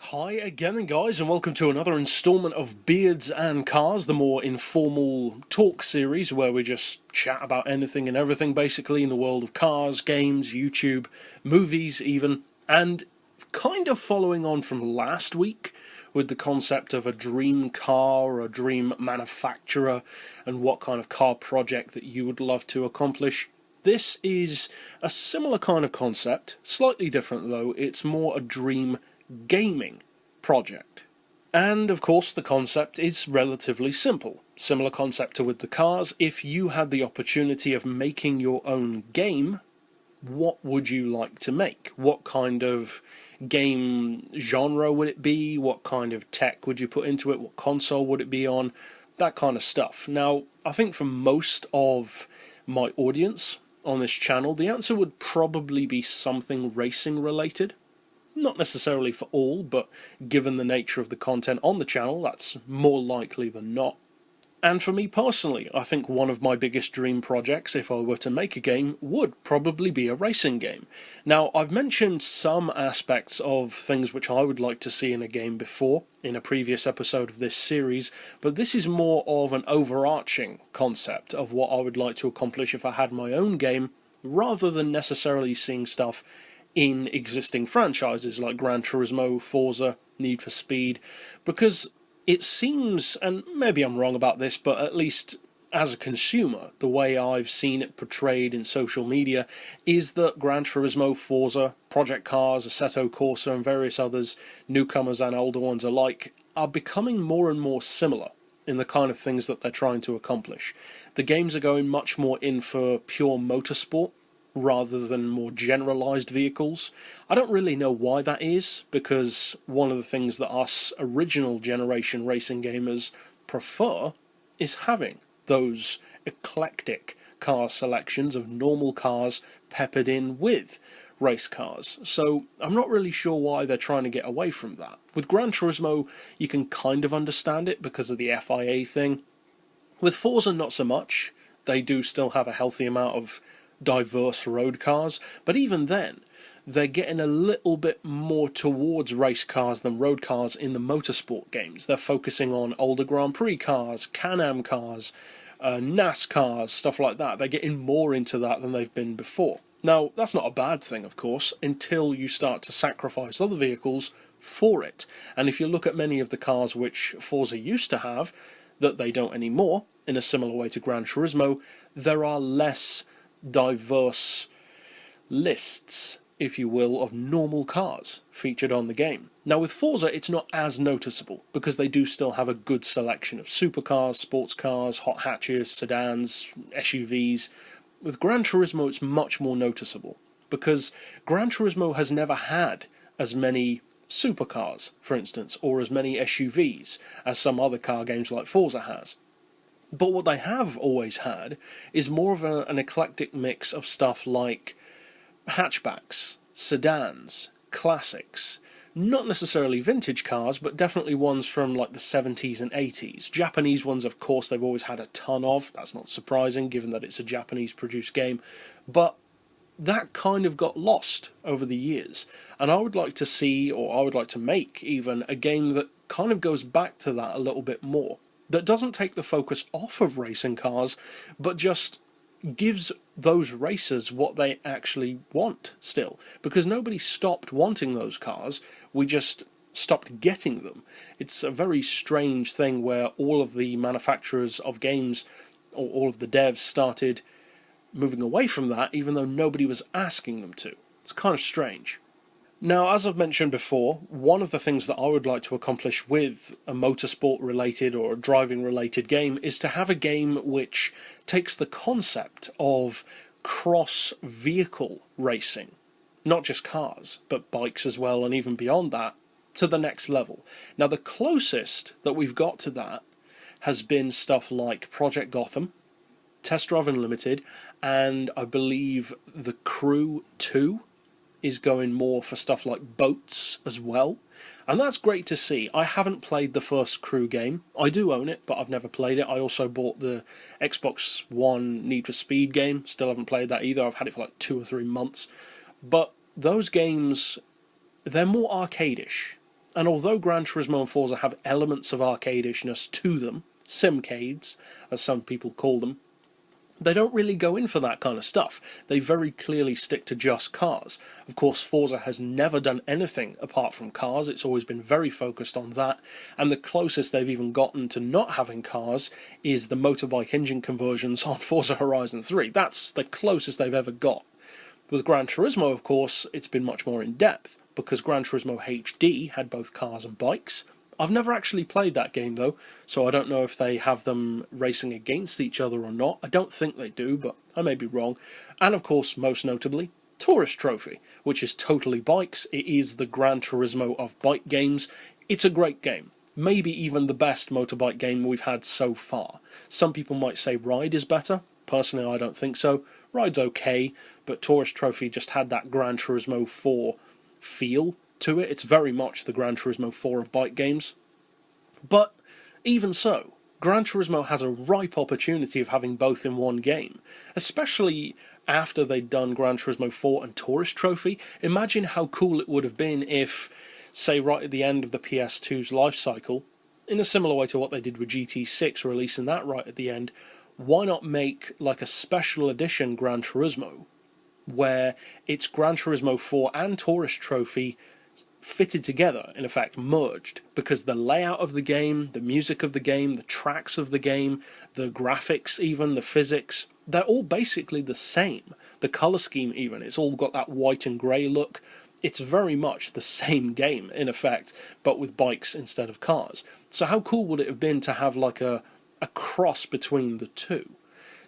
Hi again, then, guys, and welcome to another installment of Beards and Cars, the more informal talk series where we just chat about anything and everything basically in the world of cars, games, YouTube, movies even, and kind of following on from last week with the concept of a dream car or a dream manufacturer and what kind of car project that you would love to accomplish. This is a similar kind of concept, slightly different though. It's more a dream gaming project. And of course the concept is relatively simple. Similar concept to with the cars. If you had the opportunity of making your own game, what would you like to make? What kind of game genre would it be? What kind of tech would you put into it? What console would it be on? That kind of stuff. Now, I think for most of my audience on this channel, the answer would probably be something racing related. Not necessarily for all, but given the nature of the content on the channel, that's more likely than not. And for me personally, I think one of my biggest dream projects, if I were to make a game, would probably be a racing game. Now, I've mentioned some aspects of things which I would like to see in a game before, in a previous episode of this series, but this is more of an overarching concept of what I would like to accomplish if I had my own game, rather than necessarily seeing stuff in existing franchises like Gran Turismo, Forza, Need for Speed, because it seems, and maybe I'm wrong about this, but at least as a consumer, the way I've seen it portrayed in social media is that Gran Turismo, Forza, Project Cars, Assetto Corsa and various others, newcomers and older ones alike, are becoming more and more similar in the kind of things that they're trying to accomplish. The games are going much more in for pure motorsport, rather than more generalised vehicles. I don't really know why that is, because one of the things that us original generation racing gamers prefer is having those eclectic car selections of normal cars peppered in with race cars. So I'm not really sure why they're trying to get away from that. With Gran Turismo, you can kind of understand it because of the FIA thing. With Forza, not so much. They do still have a healthy amount of diverse road cars, but even then they're getting a little bit more towards race cars than road cars in the motorsport games. They're focusing on older Grand Prix cars, Can-Am cars, NASCARs, stuff like that. They're getting more into that than they've been before. Now, that's not a bad thing, of course, until you start to sacrifice other vehicles for it. And if you look at many of the cars which Forza used to have, that they don't anymore, in a similar way to Gran Turismo, there are less diverse lists, if you will, of normal cars featured on the game. Now with Forza it's not as noticeable because they do still have a good selection of supercars, sports cars, hot hatches, sedans, SUVs. With Gran Turismo it's much more noticeable because Gran Turismo has never had as many supercars, for instance, or as many SUVs as some other car games like Forza has. But what they have always had is more of an eclectic mix of stuff like hatchbacks, sedans, classics, not necessarily vintage cars, but definitely ones from like the 70s and 80s. Japanese ones, of course, they've always had a ton of. That's not surprising, given that it's a Japanese-produced game. But that kind of got lost over the years. And I would like to see, or I would like to make even, a game that kind of goes back to that a little bit more. That doesn't take the focus off of racing cars, but just gives those racers what they actually want still. Because nobody stopped wanting those cars, we just stopped getting them. It's a very strange thing where all of the manufacturers of games, or all of the devs, started moving away from that, even though nobody was asking them to. It's kind of strange. Now, as I've mentioned before, one of the things that I would like to accomplish with a motorsport-related or a driving-related game is to have a game which takes the concept of cross-vehicle racing, not just cars, but bikes as well, and even beyond that, to the next level. Now, the closest that we've got to that has been stuff like Project Gotham, Test Drive Unlimited, and I believe The Crew 2 is going more for stuff like boats as well, and that's great to see. I haven't played the first Crew game. I do own it, but I've never played it. I also bought the Xbox One Need for Speed game. Still haven't played that either. I've had it for like 2 or 3 months. But those games, they're more arcade-ish. And although Gran Turismo and Forza have elements of arcadishness to them, simcades, as some people call them, they don't really go in for that kind of stuff. They very clearly stick to just cars. Of course, Forza has never done anything apart from cars. It's always been very focused on that. And the closest they've even gotten to not having cars is the motorbike engine conversions on Forza Horizon 3. That's the closest they've ever got. With Gran Turismo, of course, it's been much more in-depth, because Gran Turismo HD had both cars and bikes. I've never actually played that game though, so I don't know if they have them racing against each other or not. I don't think they do, but I may be wrong. And of course, most notably, Tourist Trophy, which is totally bikes. It is the Gran Turismo of bike games. It's a great game. Maybe even the best motorbike game we've had so far. Some people might say Ride is better. Personally, I don't think so. Ride's okay, but Tourist Trophy just had that Gran Turismo 4 feel to it. It's very much the Gran Turismo 4 of bike games. But even so, Gran Turismo has a ripe opportunity of having both in one game, especially after they'd done Gran Turismo 4 and Tourist Trophy. Imagine how cool it would have been if, say right at the end of the PS2's life cycle, in a similar way to what they did with GT6, releasing that right at the end, why not make like a special edition Gran Turismo, where it's Gran Turismo 4 and Tourist Trophy fitted together, in effect merged, because the layout of the game, the music of the game, the tracks of the game, the graphics even, the physics, they're all basically the same. The colour scheme even, it's all got that white and grey look. It's very much the same game, in effect, but with bikes instead of cars. So how cool would it have been to have like a cross between the two?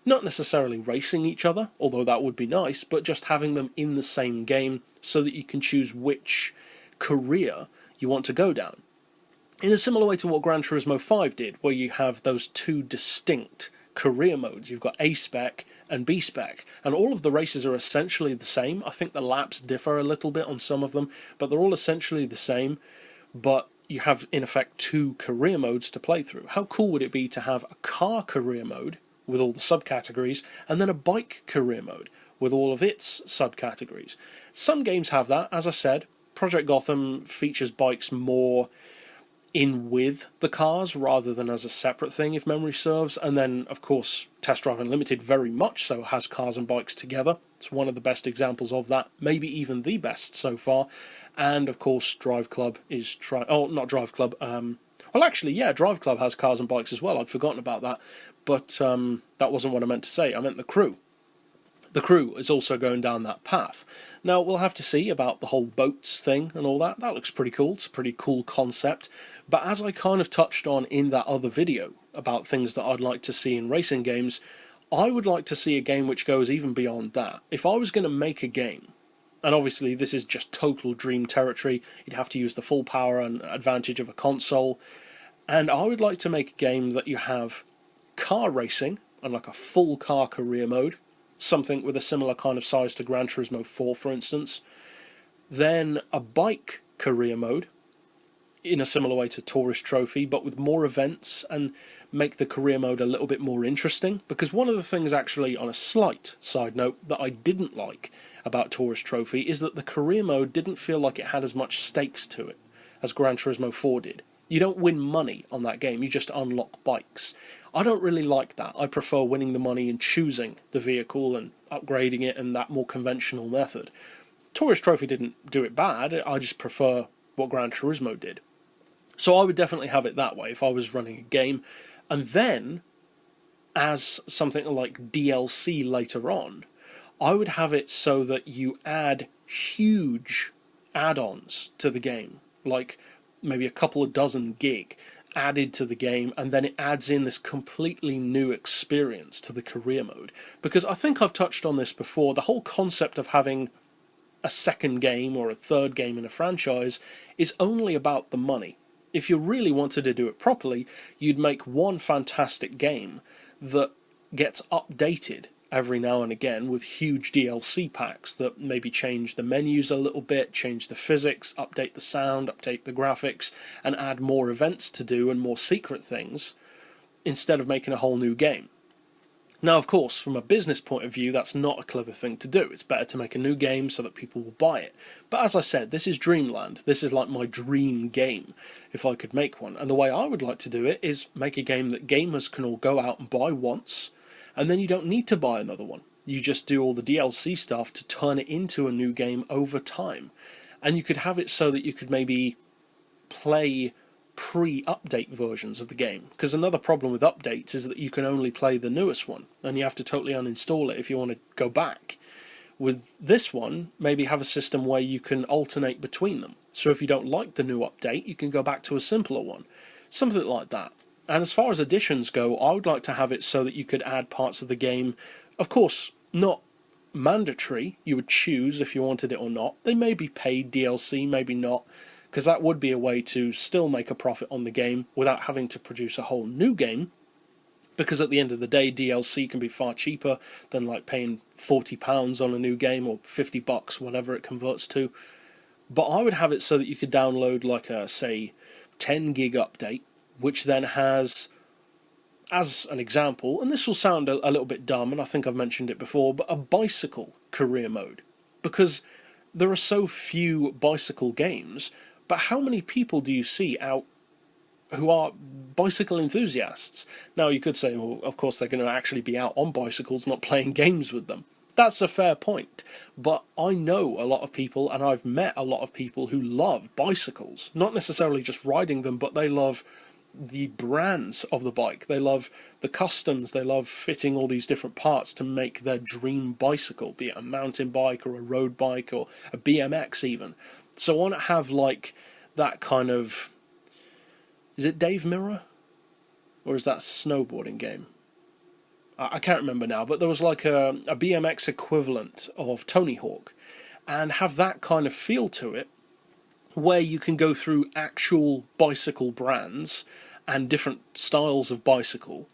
Not necessarily racing each other, although that would be nice, but just having them in the same game so that you can choose which career you want to go down. In a similar way to what Gran Turismo 5 did, where you have those two distinct career modes. You've got A-Spec and B-Spec, and all of the races are essentially the same. I think the laps differ a little bit on some of them, but they're all essentially the same, but you have, in effect, two career modes to play through. How cool would it be to have a car career mode with all the subcategories, and then a bike career mode with all of its subcategories? Some games have that, as I said. Project Gotham features bikes more in with the cars rather than as a separate thing, if memory serves. And then, of course, Test Drive Unlimited very much so has cars and bikes together. It's one of the best examples of that, maybe even the best so far. And, of course, Drive Club is... not Drive Club. Well, actually, yeah, Drive Club has cars and bikes as well. I'd forgotten about that. But that wasn't what I meant to say. I meant The Crew. The Crew is also going down that path. Now, we'll have to see about the whole boats thing and all that. That looks pretty cool. It's a pretty cool concept. But as I kind of touched on in that other video about things that I'd like to see in racing games, I would like to see a game which goes even beyond that. If I was going to make a game, and obviously this is just total dream territory, you'd have to use the full power and advantage of a console, and I would like to make a game that you have car racing, and like a full car career mode, something with a similar kind of size to Gran Turismo 4, for instance. Then a bike career mode, in a similar way to Tourist Trophy, but with more events, and make the career mode a little bit more interesting. Because one of the things, actually, on a slight side note, that I didn't like about Tourist Trophy is that the career mode didn't feel like it had as much stakes to it as Gran Turismo 4 did. You don't win money on that game, you just unlock bikes. I don't really like that. I prefer winning the money and choosing the vehicle and upgrading it and that more conventional method. Tourist Trophy didn't do it bad, I just prefer what Gran Turismo did. So I would definitely have it that way if I was running a game. And then, as something like DLC later on, I would have it so that you add huge add-ons to the game, like maybe a couple of dozen gig added to the game, and then it adds in this completely new experience to the career mode. Because I think I've touched on this before, the whole concept of having a second game or a third game in a franchise is only about the money. If you really wanted to do it properly, you'd make one fantastic game that gets updated every now and again with huge DLC packs that maybe change the menus a little bit, change the physics, update the sound, update the graphics, and add more events to do and more secret things, instead of making a whole new game. Now, of course, from a business point of view, that's not a clever thing to do. It's better to make a new game so that people will buy it. But as I said, this is Dreamland. This is like my dream game, if I could make one. And the way I would like to do it is make a game that gamers can all go out and buy once, and then you don't need to buy another one. You just do all the DLC stuff to turn it into a new game over time. And you could have it so that you could maybe play pre-update versions of the game, because another problem with updates is that you can only play the newest one and you have to totally uninstall it if you want to go back. With this one, maybe have a system where you can alternate between them, so if you don't like the new update you can go back to a simpler one, something like that. And as far as additions go, I would like to have it so that you could add parts of the game, of course not mandatory, you would choose if you wanted it or not. They may be paid DLC, maybe not, because that would be a way to still make a profit on the game without having to produce a whole new game, because at the end of the day DLC can be far cheaper than like paying £40 on a new game, or $50, whatever it converts to. But I would have it so that you could download like a, say, 10 gig update, which then has, as an example, and this will sound a little bit dumb, and I think I've mentioned it before, but a bicycle career mode. Because there are so few bicycle games, but how many people do you see out who are bicycle enthusiasts? Now, you could say, well, of course they're going to actually be out on bicycles, not playing games with them. That's a fair point. But I know a lot of people, and I've met a lot of people who love bicycles. Not necessarily just riding them, but they love the brands of the bike. They love the customs. They love fitting all these different parts to make their dream bicycle, be it a mountain bike or a road bike or a BMX even. So I want to have like that kind of, is it Dave Mirror? Or is that a snowboarding game? I can't remember now, but there was like a BMX equivalent of Tony Hawk, and have that kind of feel to it, where you can go through actual bicycle brands and different styles of bicycle,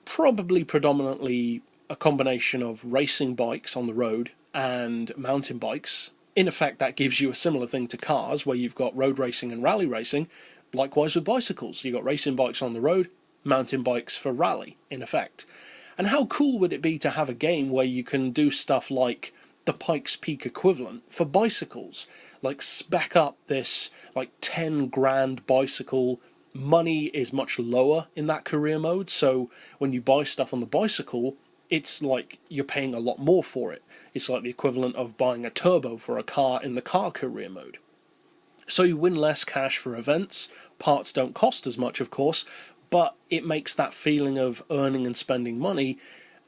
probably predominantly a combination of racing bikes on the road and mountain bikes. In effect, that gives you a similar thing to cars, where you've got road racing and rally racing. Likewise with bicycles, you've got racing bikes on the road, mountain bikes for rally, in effect. And how cool would it be to have a game where you can do stuff like the Pikes Peak equivalent for bicycles? Like spec up this like 10 grand bicycle. Money is much lower in that career mode, so when you buy stuff on the bicycle, it's like you're paying a lot more for it. It's like the equivalent of buying a turbo for a car in the car career mode. So you win less cash for events, parts don't cost as much of course, but it makes that feeling of earning and spending money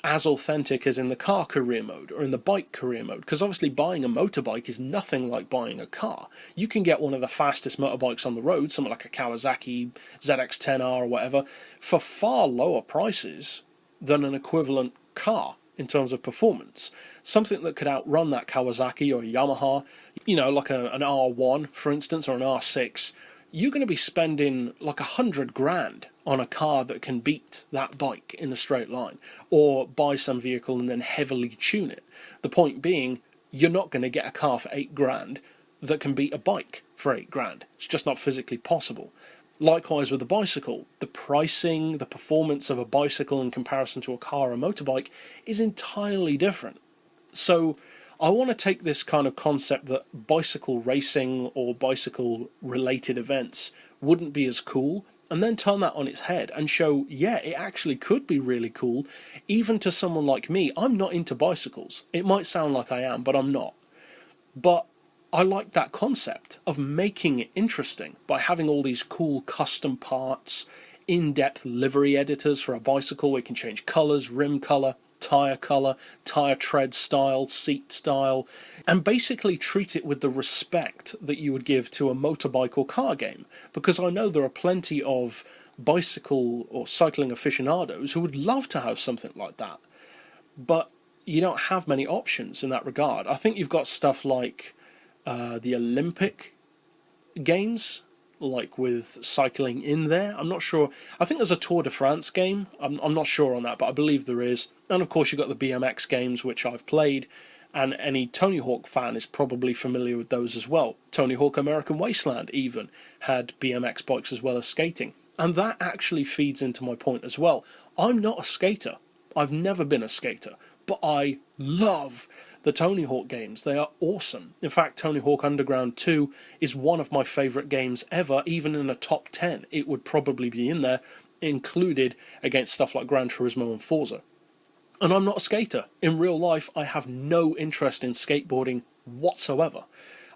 as authentic as in the car career mode or in the bike career mode, because obviously buying a motorbike is nothing like buying a car. You can get one of the fastest motorbikes on the road, something like a Kawasaki ZX-10R or whatever, for far lower prices than an equivalent car in terms of performance. Something that could outrun that Kawasaki or Yamaha, you know, like an R1 for instance, or an R6, you're going to be spending like 100 grand on a car that can beat that bike in a straight line, or buy some vehicle and then heavily tune it. The point being, you're not going to get a car for 8 grand that can beat a bike for 8 grand. It's just not physically possible. Likewise with the bicycle, the pricing, the performance of a bicycle in comparison to a car or motorbike is entirely different. So I want to take this kind of concept that bicycle racing or bicycle related events wouldn't be as cool, and then turn that on its head and show, yeah, it actually could be really cool, even to someone like me. I'm not into bicycles. It might sound like I am, but I'm not. But I like that concept of making it interesting by having all these cool custom parts, in-depth livery editors for a bicycle where you can change colours, rim colour, tyre tread style, seat style, and basically treat it with the respect that you would give to a motorbike or car game, because I know there are plenty of bicycle or cycling aficionados who would love to have something like that, but you don't have many options in that regard. I think you've got stuff like the Olympic Games, like with cycling in there. I'm not sure. I think there's a Tour de France game. I'm not sure on that, but I believe there is. And of course you've got the BMX games, which I've played, and any Tony Hawk fan is probably familiar with those as well. Tony Hawk American Wasteland even had BMX bikes as well as skating. And that actually feeds into my point as well. I'm not a skater. I've never been a skater, but I love the Tony Hawk games. They are awesome. In fact, Tony Hawk Underground 2 is one of my favourite games ever. Even in a top 10, it would probably be in there, included against stuff like Gran Turismo and Forza. And I'm not a skater. In real life, I have no interest in skateboarding whatsoever.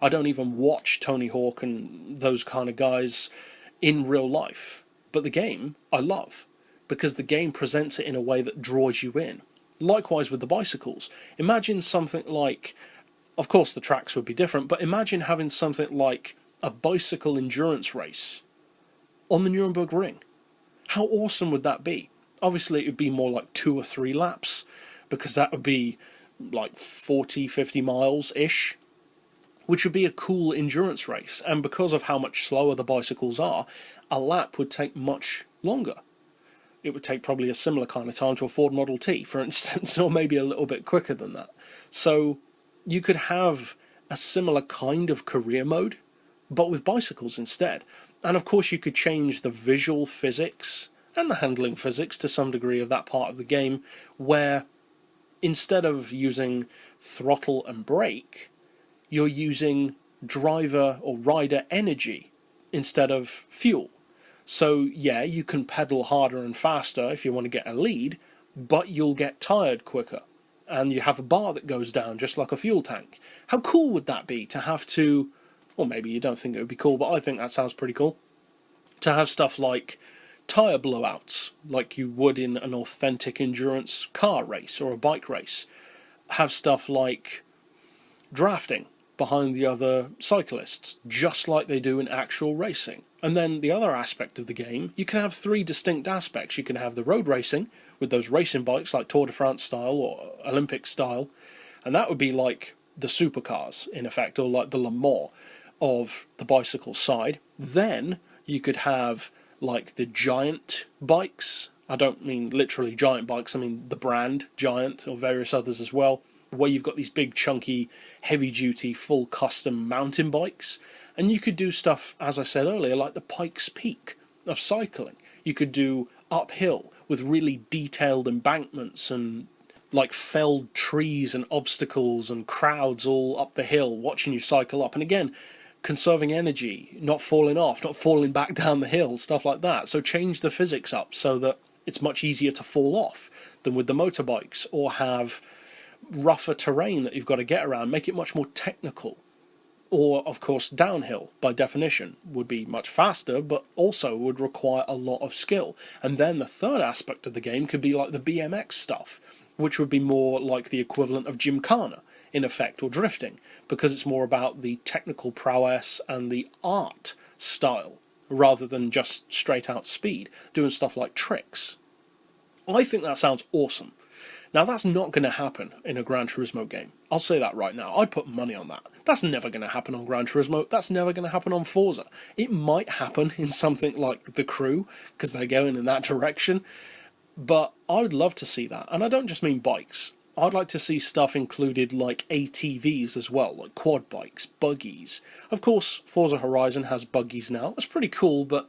I don't even watch Tony Hawk and those kind of guys in real life. But the game, I love, because the game presents it in a way that draws you in. Likewise with the bicycles. Imagine something like, of course the tracks would be different, but imagine having something like a bicycle endurance race on the Nuremberg Ring. How awesome would that be? Obviously it would be more like 2 or 3 laps, because that would be like 40, 50 miles-ish, which would be a cool endurance race. And because of how much slower the bicycles are, a lap would take much longer. It would take probably a similar kind of time to a Ford Model T, for instance, or maybe a little bit quicker than that. So you could have a similar kind of career mode, but with bicycles instead. And of course you could change the visual physics and the handling physics to some degree of that part of the game, where instead of using throttle and brake, you're using driver or rider energy instead of fuel. So yeah, you can pedal harder and faster if you want to get a lead, but you'll get tired quicker. And you have a bar that goes down just like a fuel tank. How cool would that be to have to, or maybe you don't think it would be cool, but I think that sounds pretty cool, to have stuff like tyre blowouts, like you would in an authentic endurance car race or a bike race. Have stuff like drafting behind the other cyclists, just like they do in actual racing. And then the other aspect of the game, you can have 3 distinct aspects. You can have the road racing, with those racing bikes like Tour de France style or Olympic style, and that would be like the supercars, in effect, or like the Le Mans of the bicycle side. Then you could have like the giant bikes. I don't mean literally giant bikes, I mean the brand Giant, or various others as well, where you've got these big chunky heavy-duty full custom mountain bikes. And you could do stuff, as I said earlier, like the Pikes Peak of cycling. You could do uphill with really detailed embankments and like felled trees and obstacles and crowds all up the hill watching you cycle up. And again, conserving energy, not falling off, not falling back down the hill, stuff like that. So change the physics up so that it's much easier to fall off than with the motorbikes, or have rougher terrain that you've got to get around, make it much more technical. Or, of course, downhill, by definition, would be much faster, but also would require a lot of skill. And then the third aspect of the game could be like the BMX stuff, which would be more like the equivalent of Gymkhana, in effect, or drifting, because it's more about the technical prowess and the art style, rather than just straight-out speed, doing stuff like tricks. I think that sounds awesome. Now, that's not going to happen in a Gran Turismo game. I'll say that right now. I'd put money on that. That's never going to happen on Gran Turismo. That's never going to happen on Forza. It might happen in something like The Crew, because they're going in that direction. But I would love to see that. And I don't just mean bikes. I'd like to see stuff included like ATVs as well, like quad bikes, buggies. Of course, Forza Horizon has buggies now. That's pretty cool, but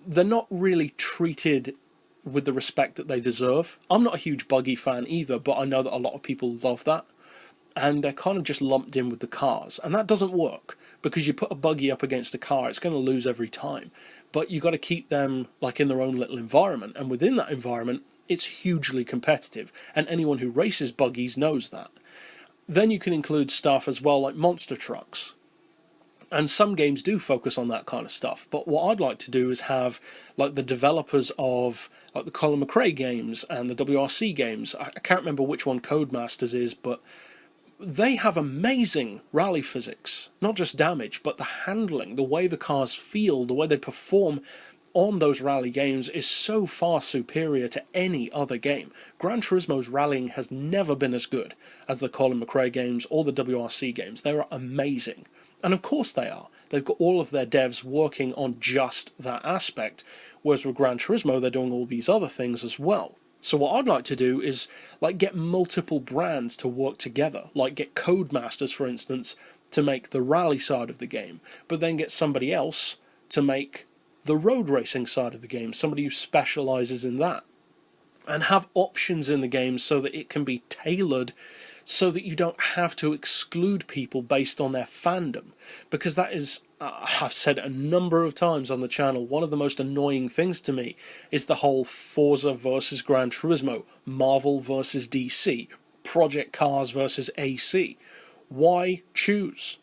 they're not really treated with the respect that they deserve. I'm not a huge buggy fan either, but I know that a lot of people love that. And they're kind of just lumped in with the cars. And that doesn't work, because you put a buggy up against a car, it's going to lose every time. But you got to keep them like in their own little environment. And within that environment, it's hugely competitive. And anyone who races buggies knows that. Then you can include stuff as well like monster trucks. And some games do focus on that kind of stuff. But what I'd like to do is have like the developers of like the Colin McRae games and the WRC games. I can't remember which one Codemasters is, but they have amazing rally physics. Not just damage, but the handling, the way the cars feel, the way they perform on those rally games is so far superior to any other game. Gran Turismo's rallying has never been as good as the Colin McRae games or the WRC games. They are amazing. And of course they are. They've got all of their devs working on just that aspect, whereas with Gran Turismo they're doing all these other things as well. So what I'd like to do is like get multiple brands to work together, like get Codemasters, for instance, to make the rally side of the game, but then get somebody else to make the road racing side of the game, somebody who specialises in that. and have options in the game so that it can be tailored so that you don't have to exclude people based on their fandom. Because that is, I've said a number of times on the channel, one of the most annoying things to me is the whole Forza versus Gran Turismo, Marvel versus DC, Project Cars versus AC. Why choose?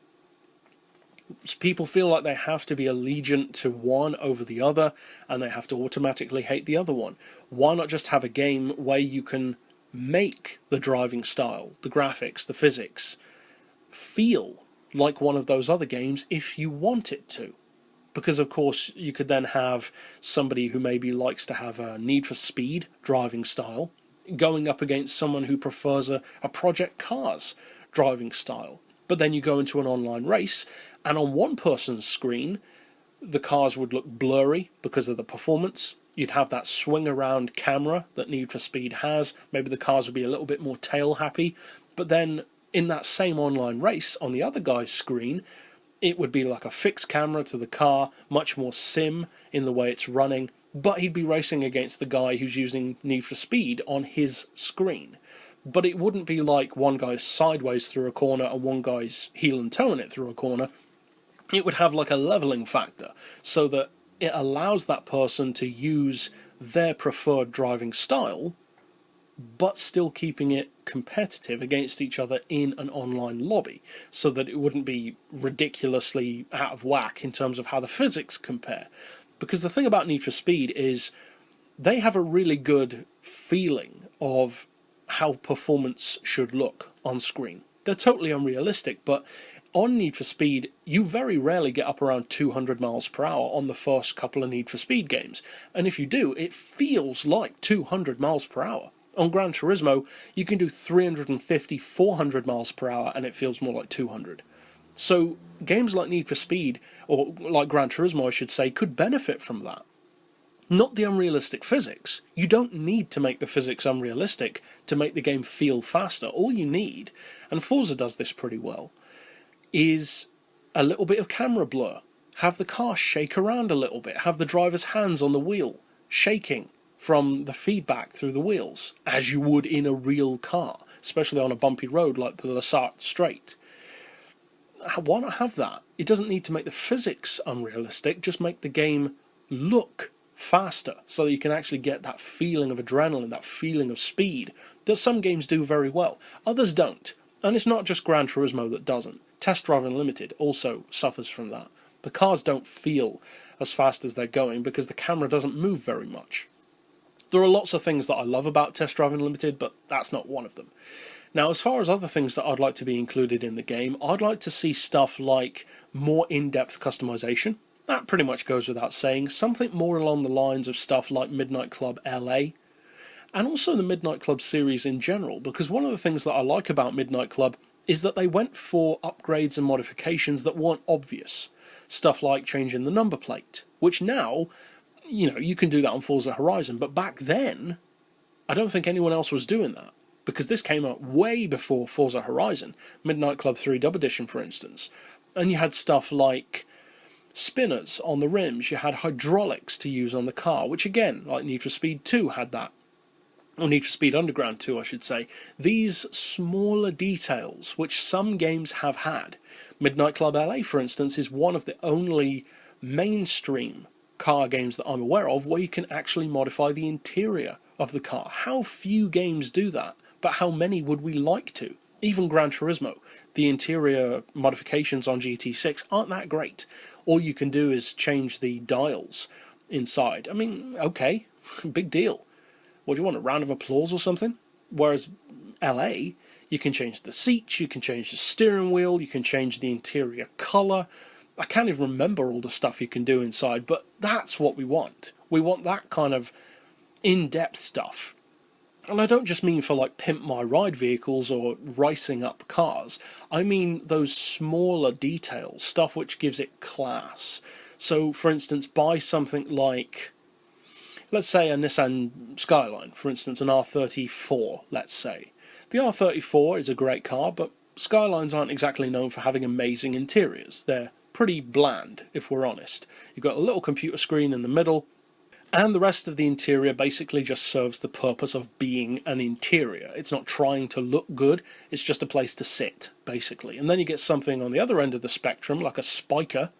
People feel like they have to be allegiant to one over the other, and they have to automatically hate the other one. Why not just have a game where you can make the driving style, the graphics, the physics feel like one of those other games if you want it to? Because of course you could then have somebody who maybe likes to have a Need for Speed driving style going up against someone who prefers a Project Cars driving style. But then you go into an online race, and on one person's screen the cars would look blurry because of the performance. You'd have that swing around camera that Need for Speed has. Maybe the cars would be a little bit more tail happy. But then in that same online race, on the other guy's screen, it would be like a fixed camera to the car, much more sim in the way it's running. But he'd be racing against the guy who's using Need for Speed on his screen. But it wouldn't be like one guy's sideways through a corner and one guy's heel and toe in it through a corner. It would have like a leveling factor, so that it allows that person to use their preferred driving style, but still keeping it competitive against each other in an online lobby, so that it wouldn't be ridiculously out of whack in terms of how the physics compare. Because the thing about Need for Speed is they have a really good feeling of how performance should look on screen. They're totally unrealistic, but on Need for Speed, you very rarely get up around 200 miles per hour on the first couple of Need for Speed games. And if you do, it feels like 200 miles per hour. On Gran Turismo, you can do 350, 400 miles per hour, and it feels more like 200. So games like Need for Speed, or like Gran Turismo I should say, could benefit from that. Not the unrealistic physics. You don't need to make the physics unrealistic to make the game feel faster. All you need, and Forza does this pretty well, is a little bit of camera blur. Have the car shake around a little bit. Have the driver's hands on the wheel shaking from the feedback through the wheels, as you would in a real car, especially on a bumpy road like the Sarthe Straight. Why not have that? It doesn't need to make the physics unrealistic, just make the game look faster, so that you can actually get that feeling of adrenaline, that feeling of speed that some games do very well. Others don't, and it's not just Gran Turismo that doesn't. Test Drive Unlimited also suffers from that. The cars don't feel as fast as they're going because the camera doesn't move very much. There are lots of things that I love about Test Drive Unlimited, but that's not one of them. Now, as far as other things that I'd like to be included in the game, I'd like to see stuff like more in-depth customization. That pretty much goes without saying. Something more along the lines of stuff like Midnight Club LA, and also the Midnight Club series in general, because one of the things that I like about Midnight Club is that they went for upgrades and modifications that weren't obvious. Stuff like changing the number plate, which now, you can do that on Forza Horizon, but back then, I don't think anyone else was doing that, because this came out way before Forza Horizon, Midnight Club 3 Dub Edition, for instance. And you had stuff like spinners on the rims, you had hydraulics to use on the car, which again, like Need for Speed 2 had that, or Need for Speed Underground 2 I should say. These smaller details, which some games have had. Midnight Club LA, for instance, is one of the only mainstream car games that I'm aware of where you can actually modify the interior of the car. How few games do that, but how many would we like to? Even Gran Turismo, the interior modifications on GT6 aren't that great. All you can do is change the dials inside. I mean, okay, big deal. What do you want, a round of applause or something? Whereas LA, you can change the seats, you can change the steering wheel, you can change the interior colour. I can't even remember all the stuff you can do inside, but that's what we want. We want that kind of in-depth stuff. And I don't just mean for like pimp my ride vehicles or ricing up cars. I mean those smaller details, stuff which gives it class. So for instance, buy something like, let's say a Nissan Skyline, for instance an R34, let's say. The R34 is a great car, but Skylines aren't exactly known for having amazing interiors. They're pretty bland, if we're honest. You've got a little computer screen in the middle, And the rest of the interior basically just serves the purpose of being an interior. It's not trying to look good, it's just a place to sit, basically. And then you get something on the other end of the spectrum, like a Spiker,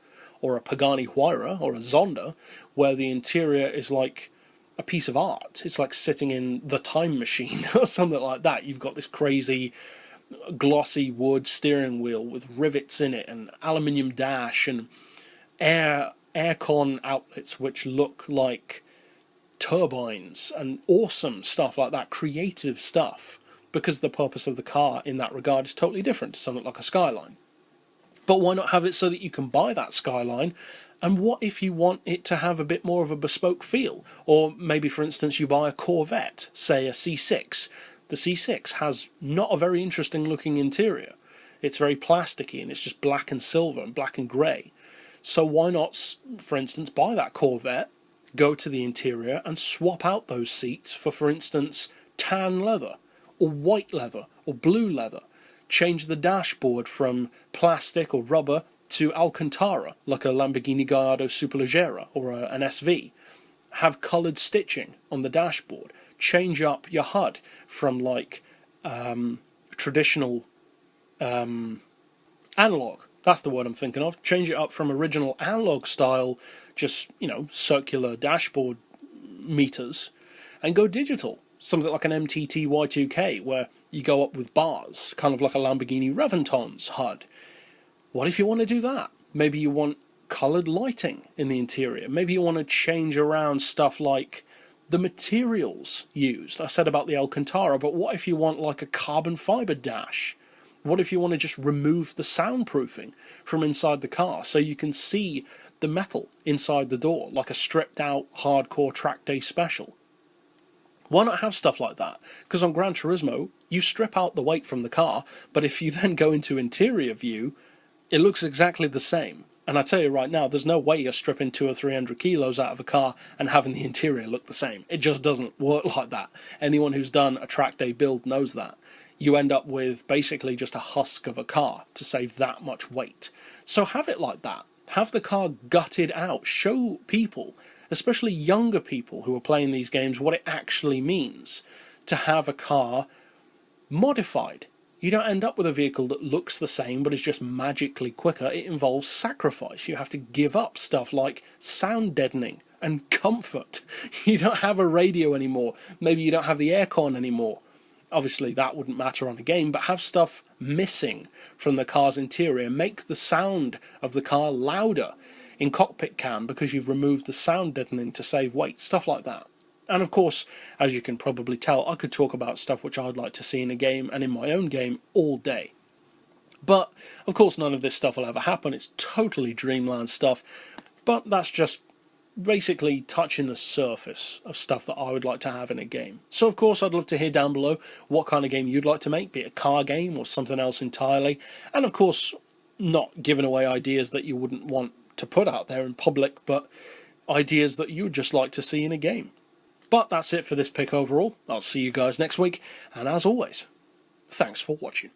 or a Pagani Huayra, or a Zonda, where the interior is like a piece of art. It's like sitting in the time machine, or something like that. You've got this crazy glossy wood steering wheel with rivets in it, and aluminium dash, and aircon outlets which look like turbines, and awesome stuff like that, creative stuff, because the purpose of the car in that regard is totally different to something like a Skyline. But why not have it so that you can buy that Skyline, and what if you want it to have a bit more of a bespoke feel? Or maybe, for instance, you buy a Corvette, say a C6. The C6 has not a very interesting looking interior. It's very plasticky, and it's just black and silver and black and grey. So why not, for instance, buy that Corvette, go to the interior and swap out those seats for instance, tan leather, or white leather, or blue leather. Change the dashboard from plastic or rubber to Alcantara, like a Lamborghini Gallardo Superleggera or an SV. Have coloured stitching on the dashboard. Change up your HUD from like traditional analog. That's the word I'm thinking of. Change it up from original analog style, just, you know, circular dashboard meters, and go digital. Something like an MTT Y2K, where you go up with bars, kind of like a Lamborghini Reventons HUD. What if you want to do that? Maybe you want coloured lighting in the interior. Maybe you want to change around stuff like the materials used. I said about the Alcantara, but what if you want like a carbon fibre dash? What if you want to just remove the soundproofing from inside the car so you can see the metal inside the door, like a stripped out hardcore track day special? Why not have stuff like that? Because on Gran Turismo, you strip out the weight from the car, but if you then go into interior view, it looks exactly the same. And I tell you right now, there's no way you're stripping 200 or 300 kilos out of a car and having the interior look the same. It just doesn't work like that. Anyone who's done a track day build knows that. You end up with basically just a husk of a car to save that much weight. So have it like that. Have the car gutted out. Show people, especially younger people who are playing these games, what it actually means to have a car modified. You don't end up with a vehicle that looks the same but is just magically quicker. It involves sacrifice. You have to give up stuff like sound deadening and comfort. You don't have a radio anymore. Maybe you don't have the aircon anymore. Obviously that wouldn't matter on a game, but have stuff missing from the car's interior. Make the sound of the car louder in cockpit cam because you've removed the sound deadening to save weight. Stuff like that. And of course, as you can probably tell, I could talk about stuff which I'd like to see in a game and in my own game all day. But, of course, none of this stuff will ever happen. It's totally dreamland stuff. But that's just basically touching the surface of stuff that I would like to have in a game. So, of course, I'd love to hear down below what kind of game you'd like to make, be it a car game or something else entirely. And, of course, not giving away ideas that you wouldn't want to put out there in public, but ideas that you'd just like to see in a game. But that's it for this pick overall. I'll see you guys next week, and as always, thanks for watching.